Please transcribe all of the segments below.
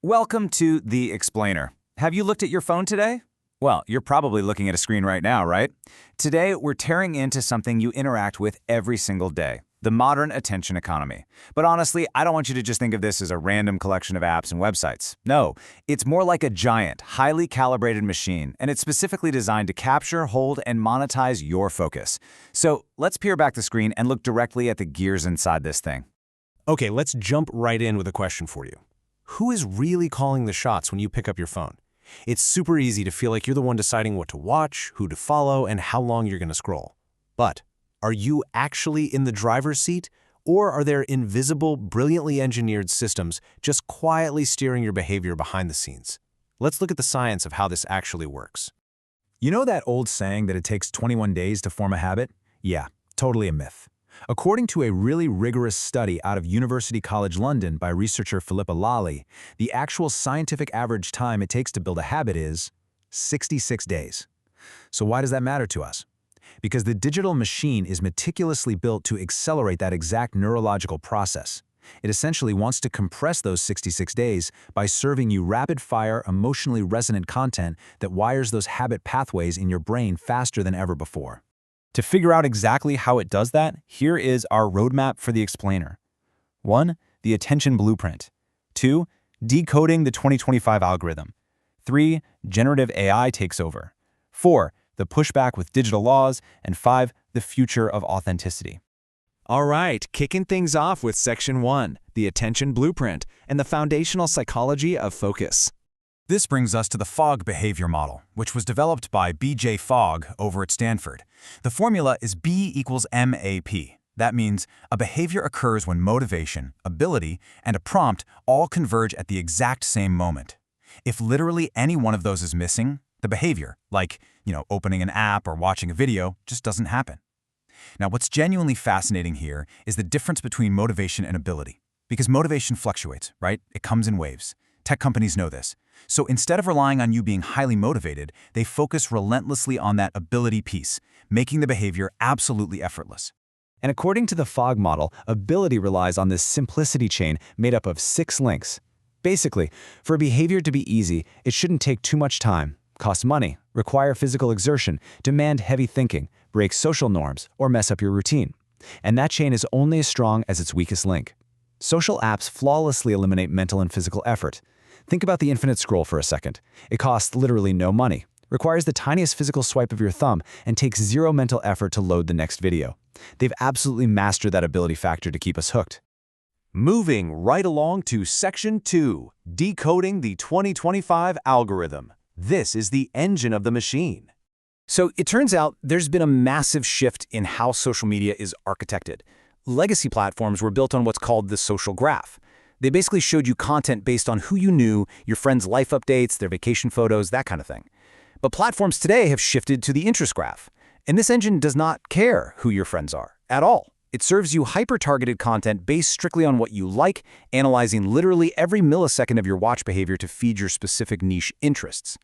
Welcome to The Explainer. Have you looked at your phone today? Well, you're probably looking at a screen right now, right? Today, we're tearing into something you interact with every single day, the modern attention economy. But honestly, I don't want you to just think of this as a random collection of apps and websites. No, it's more like a giant, highly calibrated machine, and it's specifically designed to capture, hold, and monetize your focus. So let's peel back the screen and look directly at the gears inside this thing. Okay, let's jump right in with a question for you. Who is really calling the shots when you pick up your phone? It's super easy to feel like you're the one deciding what to watch, who to follow, and how long you're going to scroll. But are you actually in the driver's seat, or are there invisible, brilliantly engineered systems just quietly steering your behavior behind the scenes? Let's look at the science of how this actually works. You know that old saying that it takes 21 days to form a habit? Yeah, totally a myth. According to a really rigorous study out of University College London by researcher Philippa Lally, the actual scientific average time it takes to build a habit is 66 days. So why does that matter to us? Because the digital machine is meticulously built to accelerate that exact neurological process. It essentially wants to compress those 66 days by serving you rapid-fire, emotionally resonant content that wires those habit pathways in your brain faster than ever before. To figure out exactly how it does that, here is our roadmap for the explainer. 1. The attention blueprint. 2. Decoding the 2025 algorithm. 3. Generative AI takes over. 4. The pushback with digital laws. And 5. The future of authenticity. All right, kicking things off with Section 1, the attention blueprint, and the foundational psychology of focus. This brings us to the Fogg behavior model, which was developed by B.J. Fogg over at Stanford. The formula is B equals MAP. That means a behavior occurs when motivation, ability, and a prompt all converge at the exact same moment. If literally any one of those is missing, the behavior, like, opening an app or watching a video, just doesn't happen. Now, what's genuinely fascinating here is the difference between motivation and ability. Because motivation fluctuates, right? It comes in waves. Tech companies know this. So instead of relying on you being highly motivated, they focus relentlessly on that ability piece, making the behavior absolutely effortless. And according to the Fogg model, ability relies on this simplicity chain made up of 6 links. Basically, for a behavior to be easy, it shouldn't take too much time, cost money, require physical exertion, demand heavy thinking, break social norms, or mess up your routine. And that chain is only as strong as its weakest link. Social apps flawlessly eliminate mental and physical effort. Think about the infinite scroll for a second. It costs literally no money, requires the tiniest physical swipe of your thumb, and takes zero mental effort to load the next video. They've absolutely mastered that ability factor to keep us hooked. Moving right along to Section 2, decoding the 2025 algorithm. This is the engine of the machine. So it turns out there's been a massive shift in how social media is architected. Legacy platforms were built on what's called the social graph. They basically showed you content based on who you knew, your friends' life updates, their vacation photos, that kind of thing. But platforms today have shifted to the interest graph. And this engine does not care who your friends are at all. It serves you hyper-targeted content based strictly on what you like, analyzing literally every millisecond of your watch behavior to feed your specific niche interests.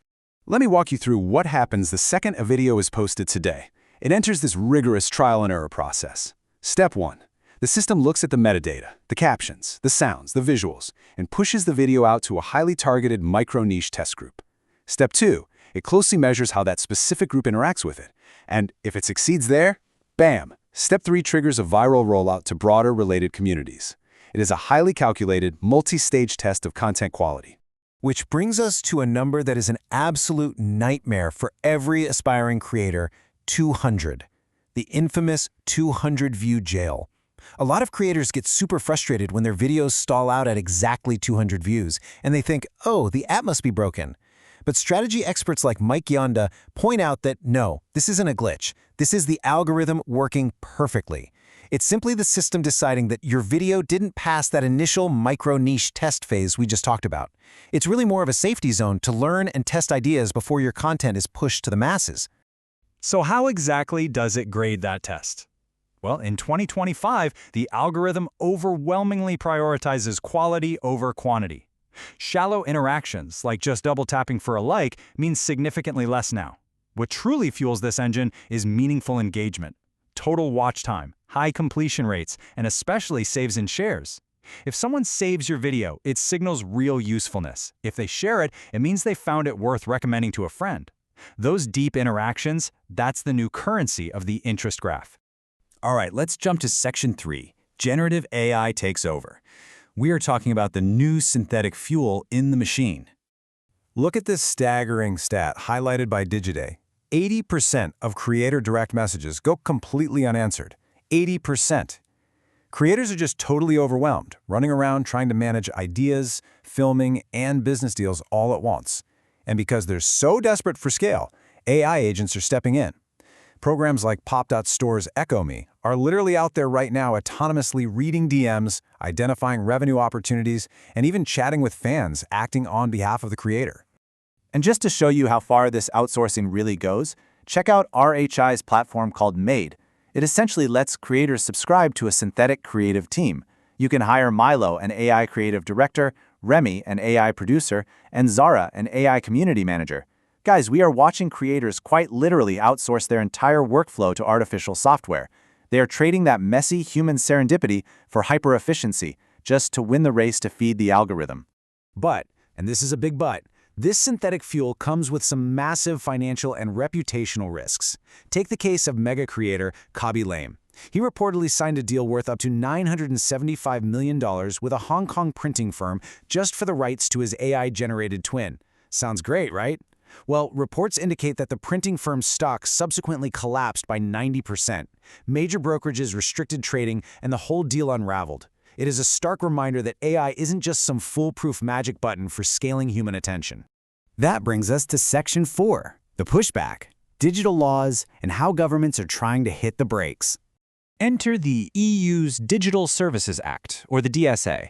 Let me walk you through what happens the second a video is posted today. It enters this rigorous trial and error process. Step 1. The system looks at the metadata, the captions, the sounds, the visuals, and pushes the video out to a highly targeted micro-niche test group. Step 2. It closely measures how that specific group interacts with it. And if it succeeds there, bam! Step 3 triggers a viral rollout to broader related communities. It is a highly calculated, multi-stage test of content quality. Which brings us to a number that is an absolute nightmare for every aspiring creator: 200. The infamous 200-view jail. A lot of creators get super frustrated when their videos stall out at exactly 200 views, and they think, oh, the app must be broken. But strategy experts like Mike Yonda point out that no, this isn't a glitch. This is the algorithm working perfectly. It's simply the system deciding that your video didn't pass that initial micro-niche test phase we just talked about. It's really more of a safety zone to learn and test ideas before your content is pushed to the masses. So how exactly does it grade that test? Well, in 2025, the algorithm overwhelmingly prioritizes quality over quantity. Shallow interactions, like just double-tapping for a like, means significantly less now. What truly fuels this engine is meaningful engagement, total watch time, high completion rates, and especially saves in shares. If someone saves your video, it signals real usefulness. If they share it, it means they found it worth recommending to a friend. Those deep interactions, that's the new currency of the interest graph. All right, let's jump to Section 3. Generative AI takes over. We are talking about the new synthetic fuel in the machine. Look at this staggering stat highlighted by Digiday. 80% of creator direct messages go completely unanswered. 80%. Creators are just totally overwhelmed, running around trying to manage ideas, filming, and business deals all at once. And because they're so desperate for scale, AI agents are stepping in. Programs like Pop.Store's Echo Me are literally out there right now autonomously reading DMs, identifying revenue opportunities, and even chatting with fans acting on behalf of the creator. And just to show you how far this outsourcing really goes, check out RHI's platform called Made. It essentially lets creators subscribe to a synthetic creative team. You can hire Milo, an AI creative director, Remy, an AI producer, and Zara, an AI community manager. Guys, we are watching creators quite literally outsource their entire workflow to artificial software. They are trading that messy human serendipity for hyper-efficiency, just to win the race to feed the algorithm. But, and this is a big but, this synthetic fuel comes with some massive financial and reputational risks. Take the case of mega creator Khaby Lame. He reportedly signed a deal worth up to $975 million with a Hong Kong printing firm just for the rights to his AI-generated twin. Sounds great, right? Well, reports indicate that the printing firm's stock subsequently collapsed by 90%. Major brokerages restricted trading, and the whole deal unraveled. It is a stark reminder that AI isn't just some foolproof magic button for scaling human attention. That brings us to Section 4, the pushback, digital laws, and how governments are trying to hit the brakes. Enter the EU's Digital Services Act, or the DSA.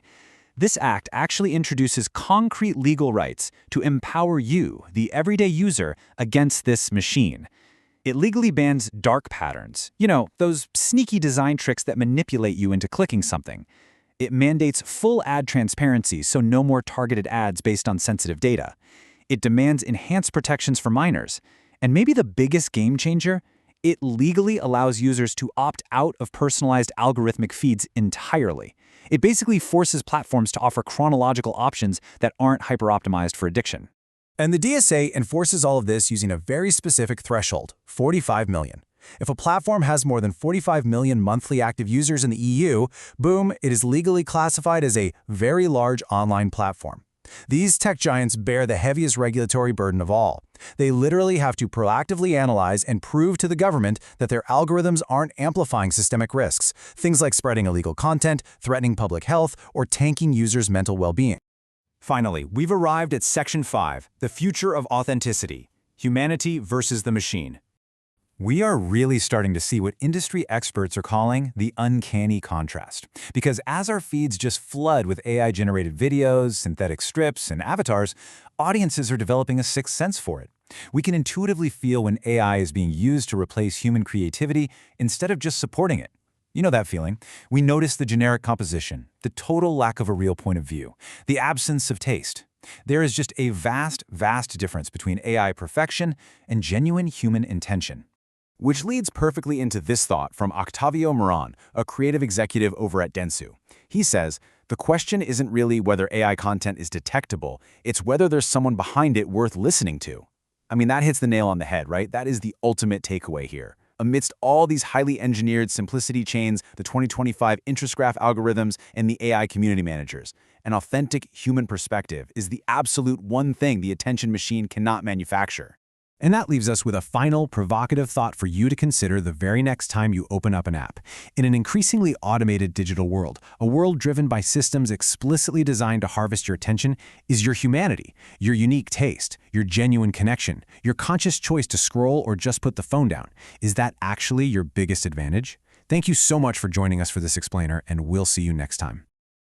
This act actually introduces concrete legal rights to empower you, the everyday user, against this machine. It legally bans dark patterns, those sneaky design tricks that manipulate you into clicking something. It mandates full ad transparency, so no more targeted ads based on sensitive data. It demands enhanced protections for minors. And maybe the biggest game changer, it legally allows users to opt out of personalized algorithmic feeds entirely. It basically forces platforms to offer chronological options that aren't hyper-optimized for addiction. And the DSA enforces all of this using a very specific threshold, 45 million. If a platform has more than 45 million monthly active users in the EU, boom, it is legally classified as a very large online platform. These tech giants bear the heaviest regulatory burden of all. They literally have to proactively analyze and prove to the government that their algorithms aren't amplifying systemic risks, things like spreading illegal content, threatening public health, or tanking users' mental well-being. Finally, we've arrived at Section 5, the future of authenticity, humanity versus the machine. We are really starting to see what industry experts are calling the uncanny contrast. Because as our feeds just flood with AI-generated videos, synthetic strips, and avatars, audiences are developing a sixth sense for it. We can intuitively feel when AI is being used to replace human creativity instead of just supporting it. You know that feeling. We notice the generic composition, the total lack of a real point of view, the absence of taste. There is just a vast, vast difference between AI perfection and genuine human intention. Which leads perfectly into this thought from Octavio Moran, a creative executive over at Dentsu. He says, the question isn't really whether AI content is detectable, it's whether there's someone behind it worth listening to. I mean, that hits the nail on the head, right? That is the ultimate takeaway here. Amidst all these highly engineered simplicity chains, the 2025 interest graph algorithms, and the AI community managers, an authentic human perspective is the absolute one thing the attention machine cannot manufacture. And that leaves us with a final, provocative thought for you to consider the very next time you open up an app. In an increasingly automated digital world, a world driven by systems explicitly designed to harvest your attention, is your humanity, your unique taste, your genuine connection, your conscious choice to scroll or just put the phone down. Is that actually your biggest advantage? Thank you so much for joining us for this explainer, and we'll see you next time.